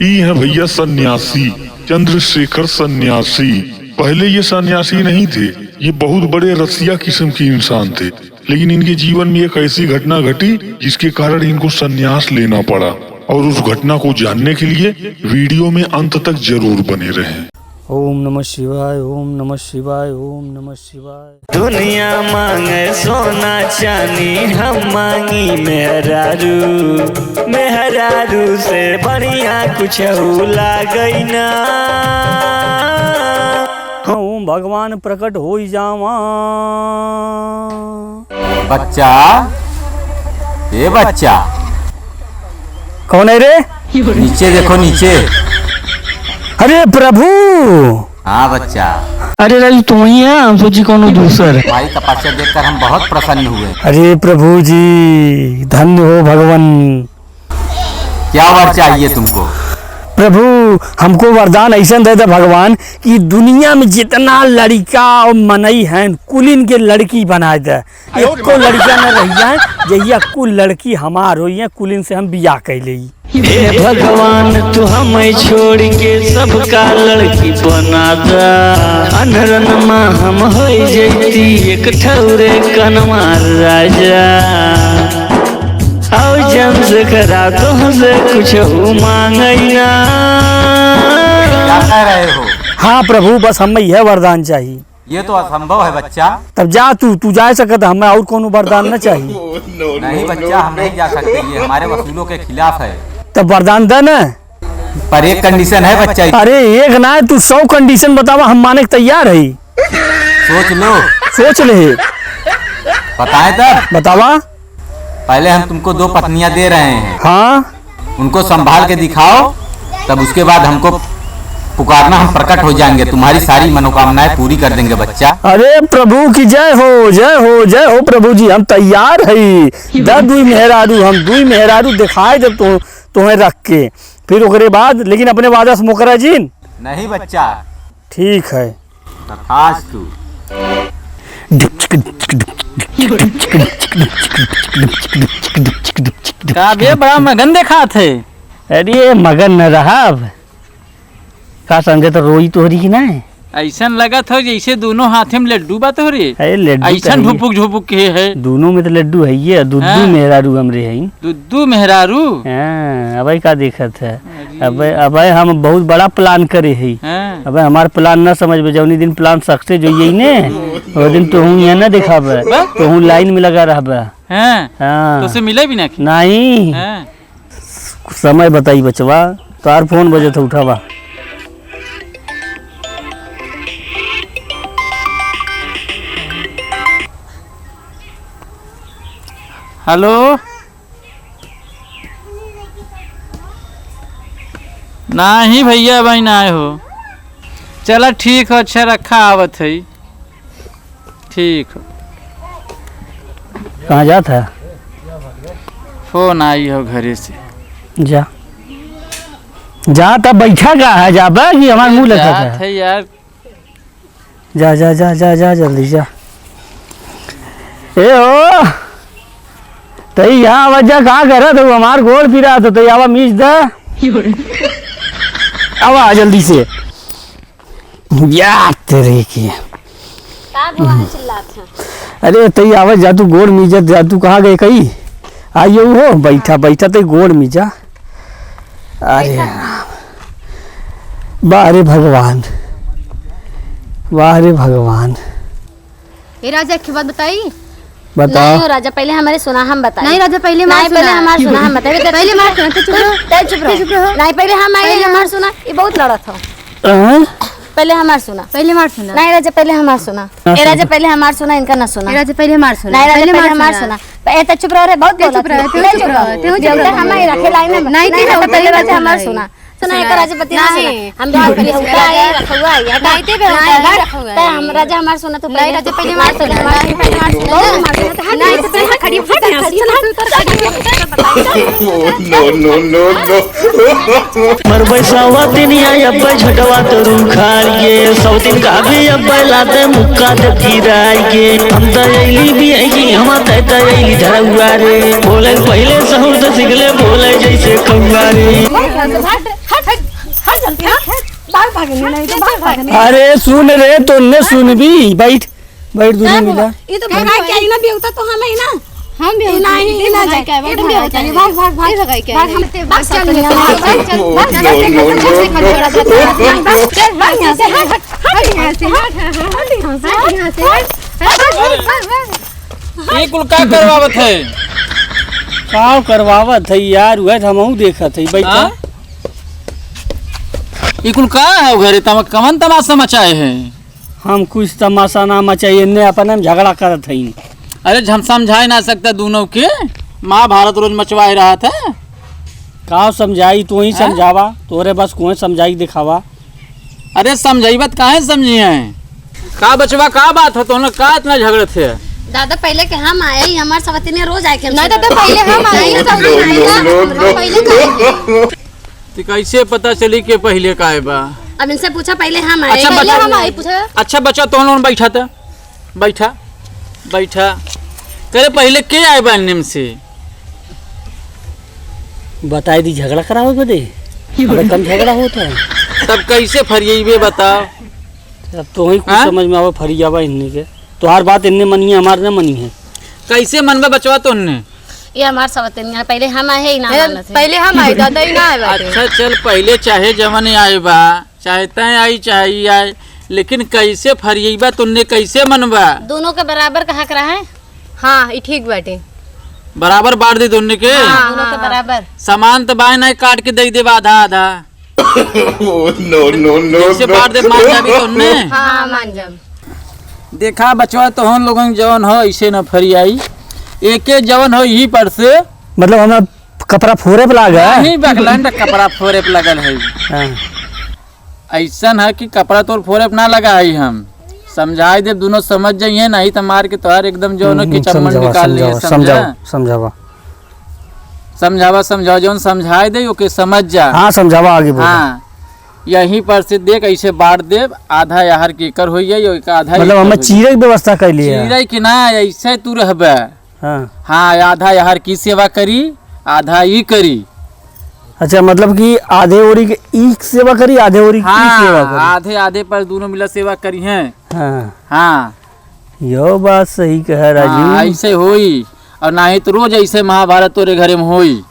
ये है भैया सन्यासी, चंद्रशेखर सन्यासी। पहले ये सन्यासी नहीं थे, ये बहुत बड़े रसिया किस्म के इंसान थे, लेकिन इनके जीवन में एक ऐसी घटना घटी जिसके कारण इनको सन्यास लेना पड़ा। और उस घटना को जानने के लिए वीडियो में अंत तक जरूर बने रहें। ओम नमः शिवाय, ओम नमः शिवाय, ओम नमः शिवाय। दुनिया मांगे सोना चांदी, हम मांगी मेहरारू। मेहरारू से बढ़िया कुछ लागई ना। ओम भगवान प्रकट हो जावा। बच्चा, ये बच्चा कौन है रे? नीचे देखो नीचे। अरे प्रभु। हाँ बच्चा। अरे राजू तुम ही है, हम सोची कौन दूसर। भाई तपस्या देखकर हम बहुत प्रसन्न हुए। अरे प्रभु जी धन्य हो भगवान। क्या वर चाहिए तुमको? प्रभु हमको वरदान ऐसा दे दे भगवान कि दुनिया में जितना लड़का और मनई है कुल इनके लड़की बना दे। एक को लड़कियां न रह जाए, जहिया कुल लड़की हमार हो, कुल इनसे हम बियाह कैले। हे भगवान तू हमें छोड़ के सबका लड़की बना दा। अनरन माँ हम हो जैती एक ठौरे कनमा राजा। आओ जम से करा तो हमसे कुछ मांगई ना। क्या कह रहे हो? हाँ प्रभु बस हमें यह वरदान चाहिए। ये तो असंभव है बच्चा। तब जा तू जा सकता, हमें और कोनो वरदान न चाहिए। नहीं बच्चा, हम नहीं जा सकते, ये हमारे वसूलों के खिलाफ है। तब वरदान दे न। पर एक कंडीशन है बच्चा। अरे एक ना तू 100 कंडीशन बतावा, हम माने के तैयार है। सोच लो। सोच ले। बताए तब। बतावा। पहले हम तुमको 2 पत्नियां दे रहे हैं। हाँ उनको संभाल के दिखाओ, तब उसके बाद हमको पुकारना, हम प्रकट हो जाएंगे, तुम्हारी सारी मनोकामनाएं पूरी कर देंगे बच्चा। अरे प्रभु की जय हो, जय हो, जय हो प्रभु जी, हम तैयार है। दुई मेहरारू, हम दुई मेहरारू दिखाए जब तुम्हें रख के, फिर उसके बाद लेकिन अपने वादा से मुकरा जी। नहीं बच्चा। ठीक है। तथास्तु। का बे बड़ा मगन देखा थे। अरे मगन न रहा का समझे तो रोई तोहरी की ना। ऐसा लगा था जैसे दोनों हाथे में लड्डू बात हो रही। लड्डू ऐसा झुपुक झुपुक के है। दोनों में तो लड्डू है, ये दुद्दू मेहरारू हमरे है। दुद्दू मेहरारू। हाँ अब का देखत है। अब हम बहुत बड़ा प्लान करे है। हाँ। अब हमार प्लान न समझ में, जौनी दिन प्लान सक्सेस जो यही ने वो दिन तो हूँ यहाँ न दिखाब, तो हूँ लाइन में लगा रहा। हाँ। तो से मिले भी नहीं। हाँ। समय बताई बचवा, तार फोन बजे था उठावा। हेलो। नहीं भैया भाई ना आए हो। चला ठीक है, अच्छा रखा आवत है। ठीक है। कहाँ जाता है? फोन आई हो घरे से। जा जा तब बैठा का है, जा कि हमारा मुँह लगा है यार। जा जा जा जा जा जल्दी जा। ए ओ तई यहाँ वजह कहाँ कर तो हमार गोड़ पिरा तो आवा मीच द आवा जल्दी से। या तेरे की अरे तई आवा जा, तू गोड़ मीजत जा। तू कहाँ गए कहीं? आइयो हो बैठा बैठा तई गोड़ मीजा। अरे वाह रे भगवान, वाह रे भगवान। ये राजा की बात बताई। बताओ। नहीं राजा पहले हमारे सुना, हम बताए। नहीं राजा पहले नहीं पहले हमारे सुना, हम बताए। पहले मार सुना तो चुप रहो। नहीं पहले हम आए हमारे सुना। ये बहुत लड़ा था। पहले हमारे सुना। पहले मार सुना। नहीं राजा पहले हमारे सुना। ए राजा पहले हमारे सुना, इनका ना सुना। राजा पहले मार सुना। नहीं राजा पहले हमारे सुना। ए तो चुप रहो रे, बहुत चुप रहो। जब तक हमारे रखे लाइन में नहीं पहले राजा हमारे सुना। सुना एक राजपति ना सुना। हम बात पहले उठा है रखा हुआ है। नहीं ते रखा हुआ है। हम राजा हमारे सुना तो नहीं राजा पहले मार सुना। नहीं तो पहले खड़ी मरबै सवतिन अब झटवा तो खाइए सवतिन का भी अब लाते मुक्का दे गिराइए। हम तैली भी आई हम तैली धरुआ रे। बोले पहले सहूर तो सिखले बोले जैसे कौआ रे। हाँ जल्दी भाग भागने नहीं तो भाग भागने अरे सुन रे तो ने सुन भी बैठ बैठ दोनों मिला। ये तो भाग क्या ना बेउता तो हम ही ना हम भी नहीं ना जाए ये तो बेउता नहीं भाग भाग भाग भाग हम भाग चल ये कुल का करवावत है? का करवावत है यार वह हमहू देखत है बैठा। हाँ? ये कुल का है घरे तम कमन तमाशा मचाए हैं? हम कुछ तमाशा ना मचाइए ने अपन में झगड़ा करत है। अरे हम समझा ना सकता दोनों के महाभारत रोज मचवाए रहा था। का समझाई तू ही समझावा तोरे बस कोई समझाई दिखावा। अरे समझाइबत काहे समझी है? का बचवा का बात हो तो का इतना झगड़े थे? दादा पहले के हम आए हमारे सवती ने रोज आए के नहीं दादा पहले हम आए तो पहले तो कैसे पता चली के पहले का है बा? अब इनसे पूछा पहले हम आए अच्छा पहले बच्चा हम आए पूछा। अच्छा बच्चा तो लोग बैठा था बैठा बैठा करे पहले के आए बा निम से बताई दी झगड़ा कराओ बदे बड़ा कम झगड़ा होता है। तब कैसे फरिएबे बताओ? अब तो ही कुछ समझ में आवे फरियावा इन्ने के तो हर बात इन्ने मनी है हमार न मनी है। कैसे मनवा बचवा तो उनने? ये हमारे सवती ने पहले हम आए ही ना पहले हम आए दादा ही ना आए अच्छा चल पहले चाहे जवन आए बा चाहे तय आई चाहे आए लेकिन कैसे फरिएबा तुमने कैसे मनवा? दोनों के बराबर का हक रहा है। हाँ ये ठीक बाटे बराबर बांट दी दोनों के दोनों के बराबर सामान तो बाय नहीं काट के दे दे आधा आधा कैसे बांट दे मान जाबी तुमने? हाँ मान जाम। देखा बचवा तो हम लोगन जवन हो ऐसे न फरियाई एके जवन हो यही पर से मतलब हमें कपड़ा फोरे पे लागा नहीं बगलन कपड़ा फोरे पे लगल है। हाँ। ऐसा है कि कपड़ा तो फोरे पे ना लगा है हम समझाई दे दोनों समझ जाइए नहीं तो मार के तोहर एकदम जो न की चमन निकाल लिए समझावा समझावा समझावा समझाओ जो समझाई दे ओके समझ जा। हाँ समझावा आगे बोल। हाँ यहीं पर से देख ऐसे बांट दे आधा यार के कर होई है आधा मतलब हमें चीरे की व्यवस्था कर लिया चीरे की ना ऐसे तू रहबे। हाँ हाँ आधा यार की सेवा करी आधा ई करी। अच्छा मतलब कि आधे ओरी के ई सेवा करी आधे ओरी की सेवा हाँ करी। आधे आधे पर दोनों मिला सेवा करी हैं। हाँ हाँ यो बात सही कह राजू। हाँ, ऐसे होई और ना ही तो रोज ऐसे महाभारत तोरे घरे में होई।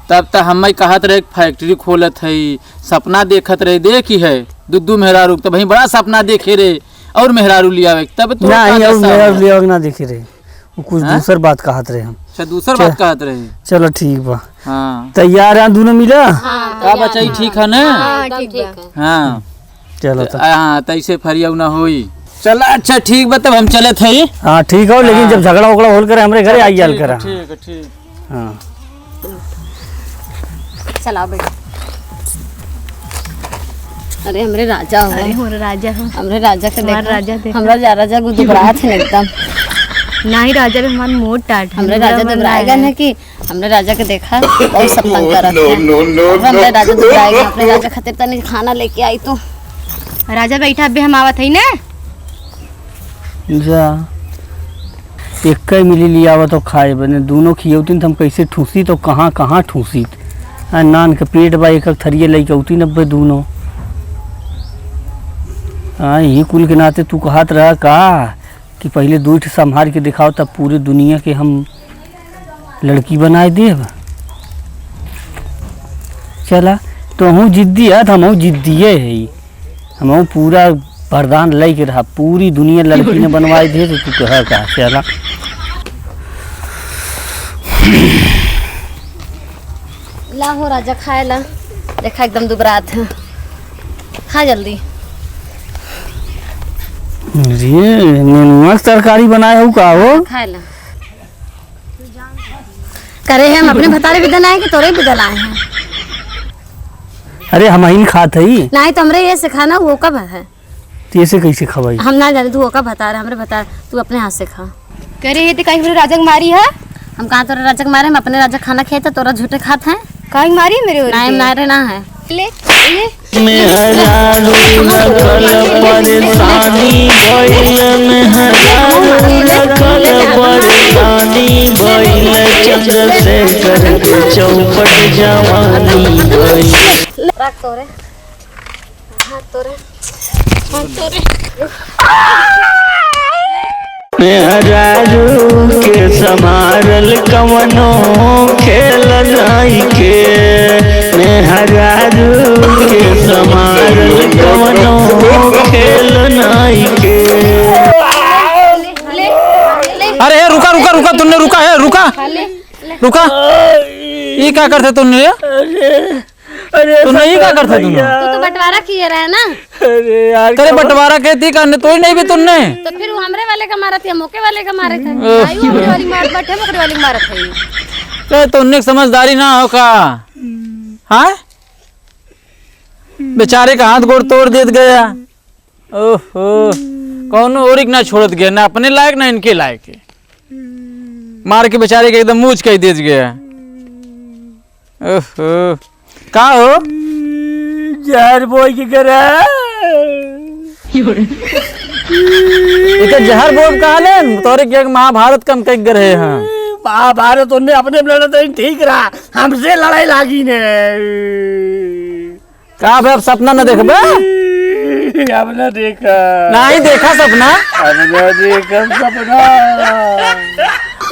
तब तक हम कहत रहे फैक्ट्री खोलत है सपना देखत रहे देखी है दुद्दू मेहरारू तो भाई बड़ा सपना देखे रे और मेहरारू लिया तब तो नहीं और मेरा लिया ना देखे रहे वो कुछ दूसर बात कहत रहे हम। अच्छा दूसर बात कहत रहे। चलो ठीक बा हाँ तैयार है दोनों मिला। का बचाई ठीक है ना? हाँ ठीक बा। हाँ चलो तो हाँ तैसे फरिया ना होई। चला अच्छा ठीक बा तब हम चले थे। हाँ ठीक हो लेकिन जब झगड़ा उगड़ा होल करे हमरे घरे आई आल करा। ठीक ठीक। हाँ चलाओ बेटा। अरे हमरे राजा हो हमारे राजा हो हमरे राजा के हमारे देखा राजा देखा। हमरा राजा को दुबरा थे एकदम ना ही राजा भी हमारे मोट टाट हमरे राजा दुबराएगा ना कि हमरे राजा के देखा और सब तंग करत है। हमरे राजा दुबराएगा अपने राजा खातिर तनी खाना लेके आई तो राजा बैठा अबे हम आवत है ना जा एक मिली लिया तो खाए बने दोनों खियौतीन तो हम कैसे ठूसी तो कहाँ कहाँ ठूसी नान के पेट बा एक थरिये लेके औती नब्बे दोनों। हाँ यही कुल के नाते तू कहत रहा का कि पहले दूठ संभाल के दिखाओ तब पूरे दुनिया के हम लड़की बनाए देव। चला तो हूँ जिद्दी है तो हम जिद्दिए है हम पूरा वरदान ले के रहा पूरी दुनिया लड़की ने बनवाए दे तो तू कह का चला। ला हो राजा खाए ला देखा एकदम दुबरात है खा जल्दी। ये नेनुआ की तरकारी बनाए हो का हो खाए ला करे हम अपने भतारे बिदल आए कि तोरे बिदल आए हैं। अरे हम ही खात ही नहीं तो हमरे ये सिखाना वो कब है ऐसे कैसे खवाई हम ना जाने तू वो कब बता रहा हमरे बता तू अपने हाथ से खा। करे ये तो कहीं मेरे राजा को मारी है हम कहाँ तोरा राजा के मारे हम अपने राजा खाना खाए तो तोरा झूठे खाते हैं कहीं मारी है मेरे ओर ना मारे ना है ले चंद्रशेखर चौपट जवानी बात तोरे हाथ तोरे मेहरारू के समारल कवनो खेल नाई के मेहरारू के समारल कवनो खेल नाई के। अरे रुका रुका रुका तुमने रुका है रुका रुका ये क्या करते तुमने तुमने ये क्या करते तुमने तो बंटवारा किए रहे ना। अरे यार तेरे बंटवारा कहती करने तो ही नहीं भी तुमने तो फिर वो हमरे वाले का मारा था मोके वाले का मारे थे आई वो हमरे वाली मार बैठे मोके वाली मारा था। तो तुमने समझदारी ना हो का हाँ बेचारे का हाथ गोड़ तोड़ देत गया। ओहो कौन और ना छोड़त गया ना अपने लायक ना इनके लायक मार के बेचारे के एकदम मूछ कह देत गया। ओहो का हो जहर बोई के करे ये तो जहर बोल कहा ले तोरे के महाभारत कम कह रहे हैं। महाभारत उनने अपने लड़ा तो ठीक रहा हमसे लड़ाई लागी ने का भाई अब सपना न देखबे हमने देखा नहीं देखा सपना हमने देखा सपना।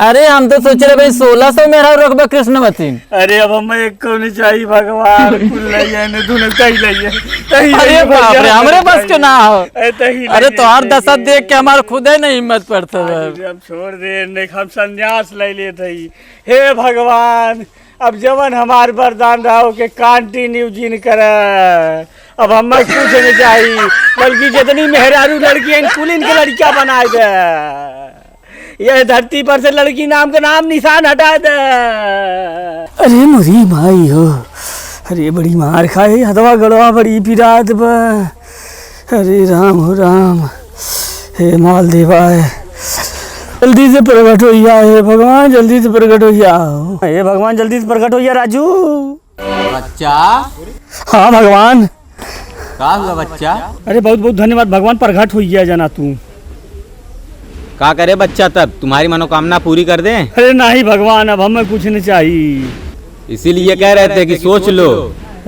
अरे हम तो सोच रहे भाई 1600 मेरा रखबे कृष्णवती। अरे अब हमें एक को नहीं चाहिए भगवान कुल लइया ने दुनो कही लइया अरे बाप रे हमरे बस के ना हो। तही अरे तोहार दशा देख के हमार खुद ही नहीं हिम्मत पड़ता है। अब छोड़ दे ने हम संन्यास ले लेते ही। हे भगवान अब जवन हमार वरदान रहो के कंटिन्यू जिन करे अब हमें कुछ नहीं चाहिए बल्कि जितनी मेहरारू लड़की है कुल इनके लड़कियां बनाए दे ये धरती पर से लड़की नाम का नाम निशान हटा दे। अरे मुरी भाई हो अरे बड़ी मार खाए हदवा गड़वा बड़ी पिरात बा। अरे राम हो राम हे माल देवा है जल्दी से प्रकट हो हे भगवान जल्दी से प्रकट हो जाओ हे भगवान जल्दी से प्रकट हो जा राजू। बच्चा हाँ भगवान का हुआ बच्चा? अरे बहुत बहुत धन्यवाद भगवान प्रकट हो गया जना तू। का करे बच्चा तब तुम्हारी मनोकामना पूरी कर दे? अरे नहीं भगवान अब हमें कुछ नहीं चाहिए इसीलिए कह रहे थे कि सोच लो।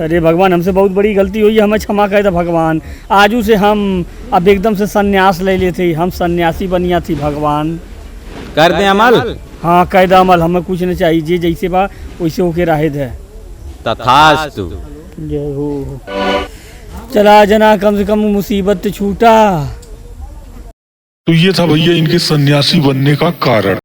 अरे भगवान हमसे बहुत बड़ी गलती हुई हमें क्षमा कर दे भगवान। आजू से हम अब एकदम से संन्यास ले लेते हम सन्यासी बनिया थी भगवान। कर दे अमल? हाँ कैदा अमल हमें कुछ नहीं चाहिए जे जैसे बा वैसे होके राहिद है। तथास्तु। जय हो चला जना कम से कम मुसीबत छूटा। तो ये था भैया इनके सन्यासी बनने का कारण।